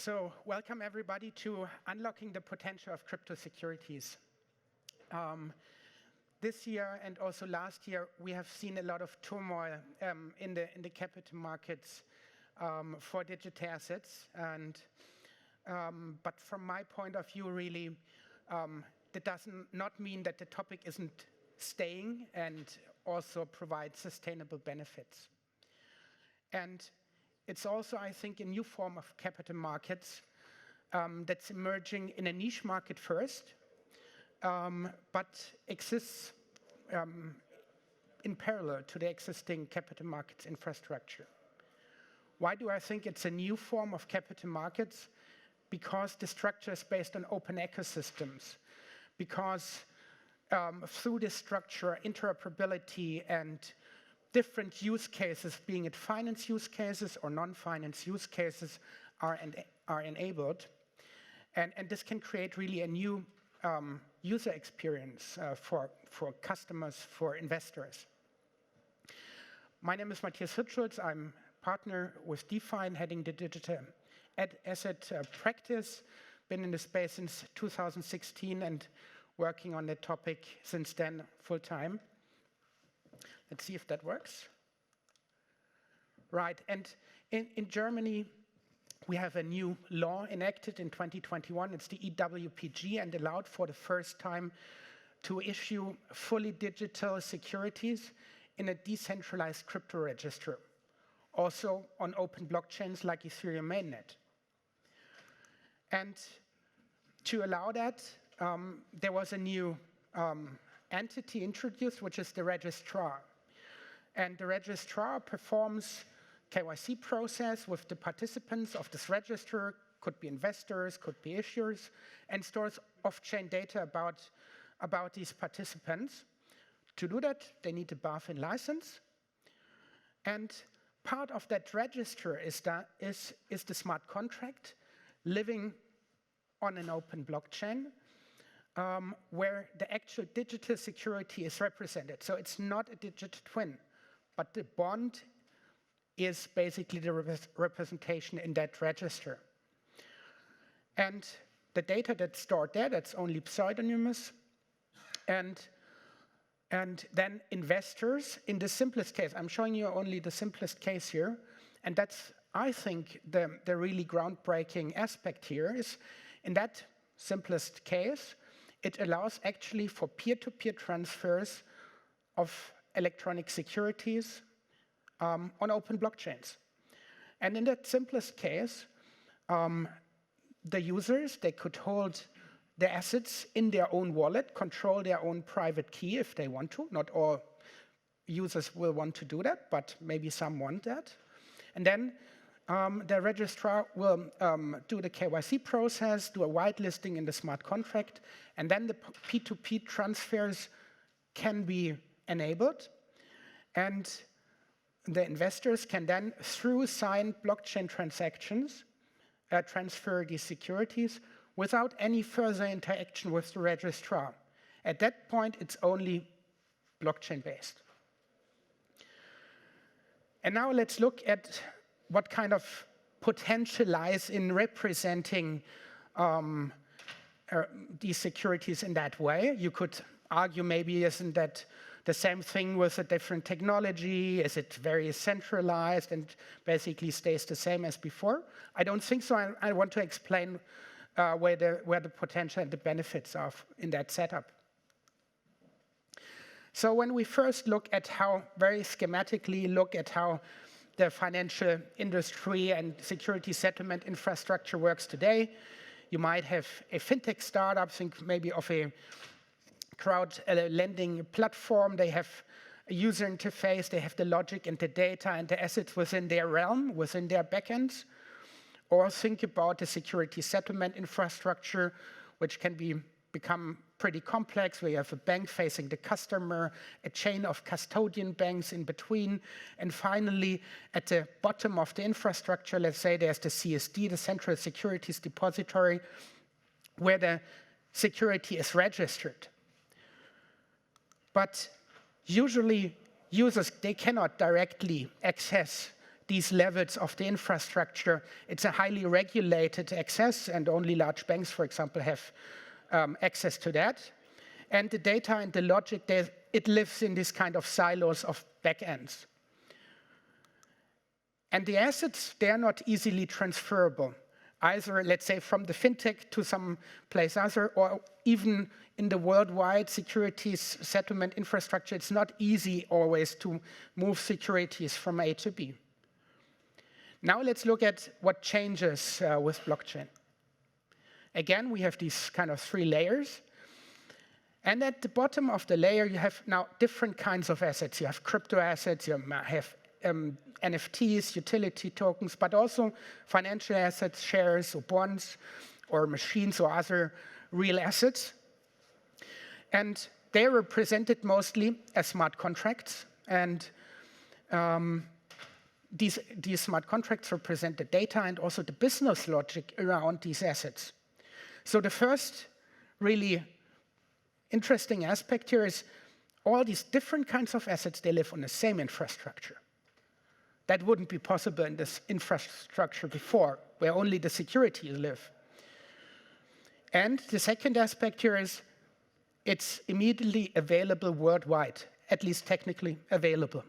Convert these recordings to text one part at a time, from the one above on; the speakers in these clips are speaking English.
So welcome everybody to Unlocking the Potential of Crypto Securities. This year and also last year, we have seen a lot of turmoil in the capital markets for digital assets. But from my point of view, really, that does not mean that the topic isn't staying and also provides sustainable benefits. And it's also, I think, a new form of capital markets that's emerging in a niche market first, but exists in parallel to the existing capital markets infrastructure. Why do I think it's a new form of capital markets? Because the structure is based on open ecosystems. Because through this structure, interoperability and different use cases, being it finance use cases or non-finance use cases, are enabled. And this can create really a new user experience for customers, for investors. My name is Matthias Hirtschulz. I'm partner with DeFi, heading the digital asset practice. Been in the space since 2016 and working on the topic since then full-time. Let's see if that works. Right, and in Germany, we have a new law enacted in 2021. It's the EWPG, and allowed for the first time to issue fully digital securities in a decentralized crypto register, also on open blockchains like Ethereum mainnet. And to allow that, there was a new entity introduced, which is the registrar. And the registrar performs KYC process with the participants of this register, could be investors, could be issuers, and stores off-chain data about these participants. To do that, they need a BaFin license. And part of that register is the smart contract living on an open blockchain, where the actual digital security is represented. So it's not a digital twin, but the bond is basically the representation in that register. And the data that's stored there, that's only pseudonymous. And then investors, in the simplest case, I'm showing you only the simplest case here, and that's, I think, the really groundbreaking aspect here is, in that simplest case, it allows actually for peer-to-peer transfers of electronic securities on open blockchains. And in that simplest case, the users, they could hold the assets in their own wallet, control their own private key if they want to. Not all users will want to do that, but maybe some want that. And then the registrar will do the KYC process, do a whitelisting in the smart contract, and then the P2P transfers can be enabled. And the investors can then, through signed blockchain transactions, transfer these securities without any further interaction with the registrar. At that point, it's only blockchain-based. And now let's look at what kind of potential lies in representing these securities in that way. You could argue, maybe isn't that the same thing with a different technology? Is it very centralized and basically stays the same as before? I don't think so. I want to explain where the potential and the benefits are in that setup. So when we first look at how, very schematically look at how the financial industry and security settlement infrastructure works today, you might have a fintech startup, think maybe of a crowd lending platform. They have a user interface, they have the logic and the data and the assets within their realm, within their backends. Or think about the security settlement infrastructure, which can become pretty complex. We have a bank facing the customer, a chain of custodian banks in between, and finally, at the bottom of the infrastructure, let's say there's the CSD, the Central Securities Depository, where the security is registered. But usually, users, they cannot directly access these levels of the infrastructure. It's a highly regulated access, and only large banks, for example, have access to that. And the data and the logic, it lives in this kind of silos of backends. And the assets, they are not easily transferable, either, let's say, from the fintech to some place other, or even in the worldwide securities settlement infrastructure. It's not easy always to move securities from A to B. Now let's look at what changes with blockchain. Again, we have these kind of 3 layers. And at the bottom of the layer, you have now different kinds of assets. You have crypto assets, you have NFTs, utility tokens, but also financial assets, shares or bonds or machines or other real assets. And they are represented mostly as smart contracts. And these smart contracts represent the data and also the business logic around these assets. So the first really interesting aspect here is all these different kinds of assets, they live on the same infrastructure. That wouldn't be possible in this infrastructure before, where only the securities live. And the second aspect here is it's immediately available worldwide, at least technically available.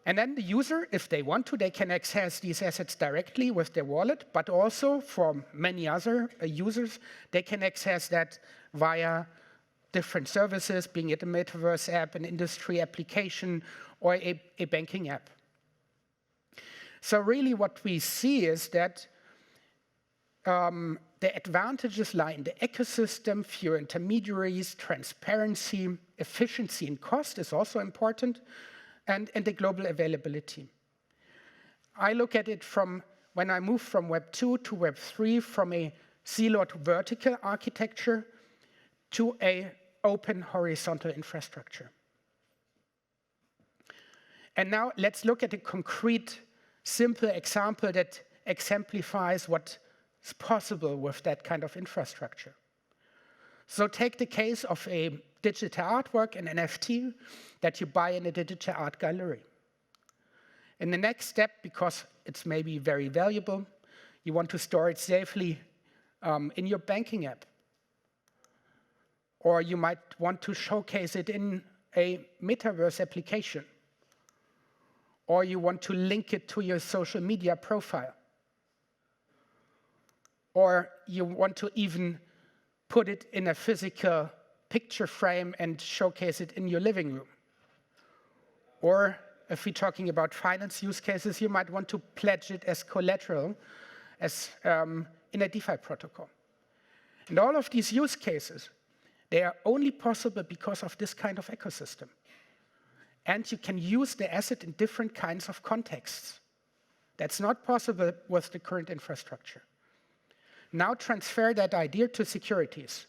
And then the user, if they want to, they can access these assets directly with their wallet, but also for many other users, they can access that via different services, being it a metaverse app, an industry application, or a banking app. So really what we see is that the advantages lie in the ecosystem, fewer intermediaries, transparency, efficiency and cost is also important, and the global availability. I look at it from when I move from Web 2 to Web 3, from a siloed vertical architecture to a open horizontal infrastructure. And now let's look at a concrete, simple example that exemplifies what is possible with that kind of infrastructure. So take the case of a digital artwork, an NFT, that you buy in a digital art gallery. In the next step, because it's maybe very valuable, you want to store it safely in your banking app. Or you might want to showcase it in a metaverse application. Or you want to link it to your social media profile. Or you want to even put it in a physical picture frame and showcase it in your living room. Or if we're talking about finance use cases, you might want to pledge it as collateral as in a DeFi protocol. And all of these use cases, they are only possible because of this kind of ecosystem. And you can use the asset in different kinds of contexts. That's not possible with the current infrastructure. Now transfer that idea to securities.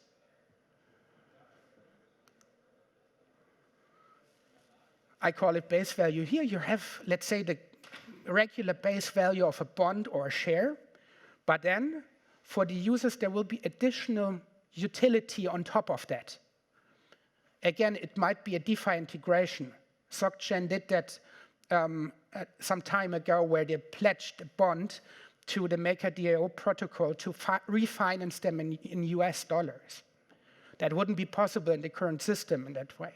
I call it base value. Here you have, let's say, the regular base value of a bond or a share, but then for the users there will be additional utility on top of that. Again, it might be a DeFi integration. BLOCKCHANE did that some time ago, where they pledged a bond to the MakerDAO protocol to refinance them in US dollars. That wouldn't be possible in the current system in that way.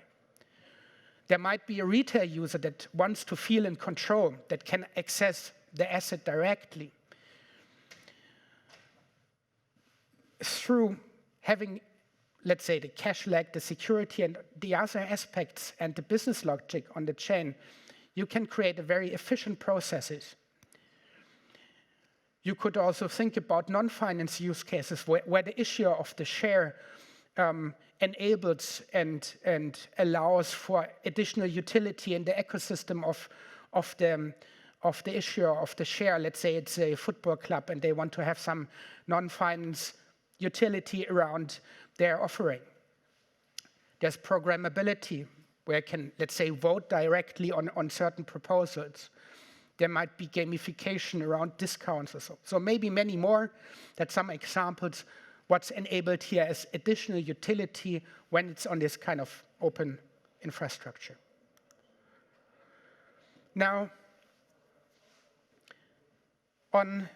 There might be a retail user that wants to feel in control, that can access the asset directly. Through having, let's say, the cash leg, the security, and the other aspects, and the business logic on the chain, you can create a very efficient processes. You could also think about non-finance use cases where the issuer of the share enables and allows for additional utility in the ecosystem of the issuer of the share. Let's say it's a football club and they want to have some non-finance utility around their offering. There's programmability, where I can, let's say, vote directly on certain proposals. There might be gamification around discounts or so. So maybe many more. That's some examples. What's enabled here is additional utility when it's on this kind of open infrastructure. Now, and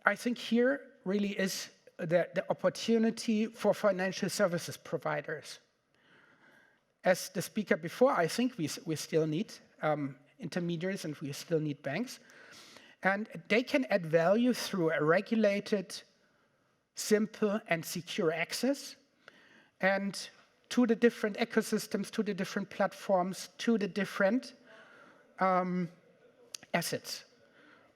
I think here really is the opportunity for financial services providers. As the speaker before, I think we still need intermediaries and we still need banks. And they can add value through a regulated, simple, and secure access, and to the different ecosystems, to the different platforms, to the different assets.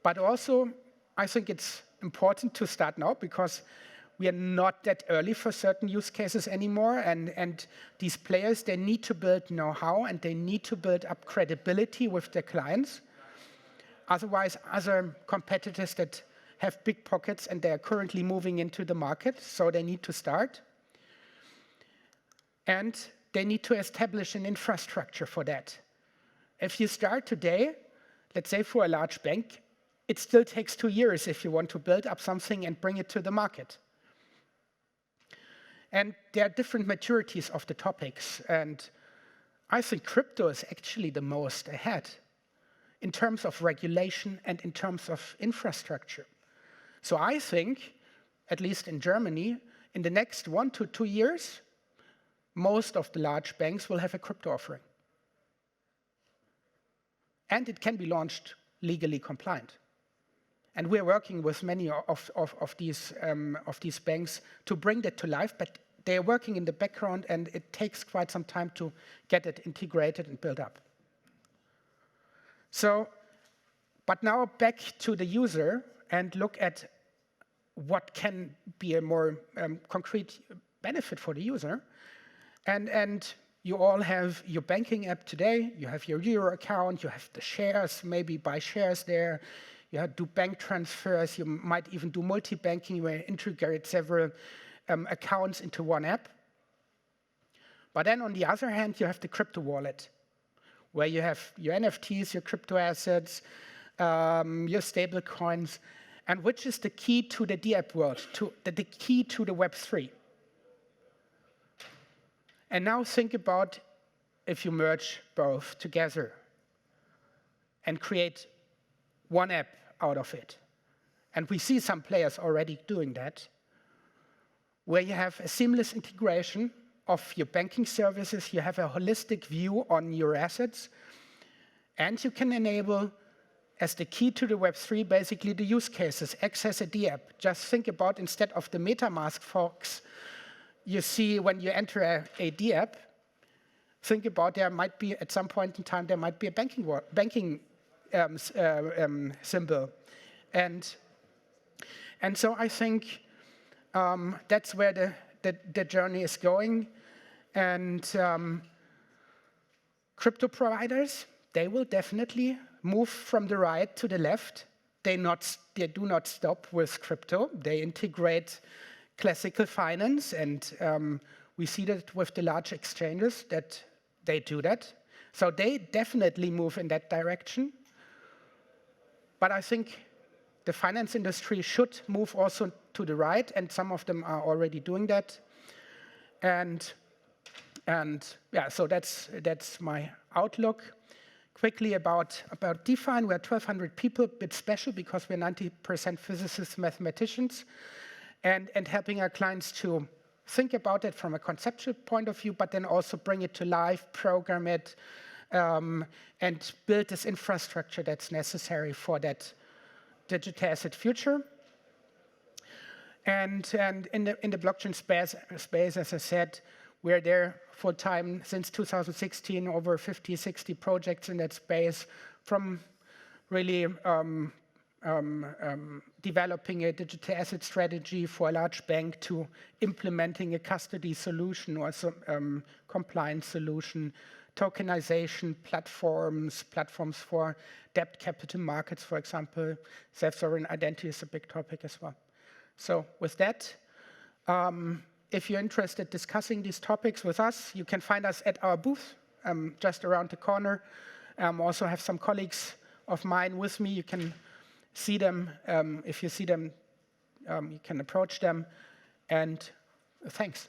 But also, I think it's important to start now because we are not that early for certain use cases anymore, and these players, they need to build know-how and they need to build up credibility with their clients. Otherwise, other competitors that have big pockets and they are currently moving into the market, so they need to start. And they need to establish an infrastructure for that. If you start today, let's say for a large bank, it still takes 2 years if you want to build up something and bring it to the market. And there are different maturities of the topics. And I think crypto is actually the most ahead in terms of regulation and in terms of infrastructure. So I think, at least in Germany, in the next 1 to 2 years, most of the large banks will have a crypto offering. And it can be launched legally compliant. And we're working with many of these banks to bring that to life, but they're working in the background and it takes quite some time to get it integrated and built up. So, but now back to the user and look at what can be a more concrete benefit for the user. And you all have your banking app today, you have your Euro account, you have the shares, maybe buy shares there, you do bank transfers, you might even do multi-banking where you integrate several accounts into one app. But then on the other hand, you have the crypto wallet, where you have your NFTs, your crypto assets, your stable coins, and which is the key to the DApp world, the key to the Web3. And now think about if you merge both together and create one app out of it. And we see some players already doing that, where you have a seamless integration of your banking services, you have a holistic view on your assets, and you can enable, as the key to the Web3, basically the use cases, access a DApp. Just think about, instead of the MetaMask folks you see when you enter a DApp, think about there might be, at some point in time, there might be a banking symbol. And so I think that's where the journey is going. And crypto providers, they will definitely move from the right to the left. They do not stop with crypto. They integrate classical finance, and we see that with the large exchanges that they do that. So they definitely move in that direction. But I think the finance industry should move also to the right, and some of them are already doing that. And yeah, so that's my outlook. Quickly about DeFi, we're 1,200 people, a bit special because we're 90% physicists, mathematicians, and helping our clients to think about it from a conceptual point of view, but then also bring it to life, program it, and build this infrastructure that's necessary for that digital asset future. And in the blockchain space, as I said, we're there full-time since 2016, over 50, 60 projects in that space, from really developing a digital asset strategy for a large bank to implementing a custody solution or some compliance solution, tokenization platforms for debt capital markets, for example. Self-sovereign identity is a big topic as well. So with that, if you're interested in discussing these topics with us, you can find us at our booth just around the corner. Also have some colleagues of mine with me. You can see them. If you see them, you can approach them. And thanks.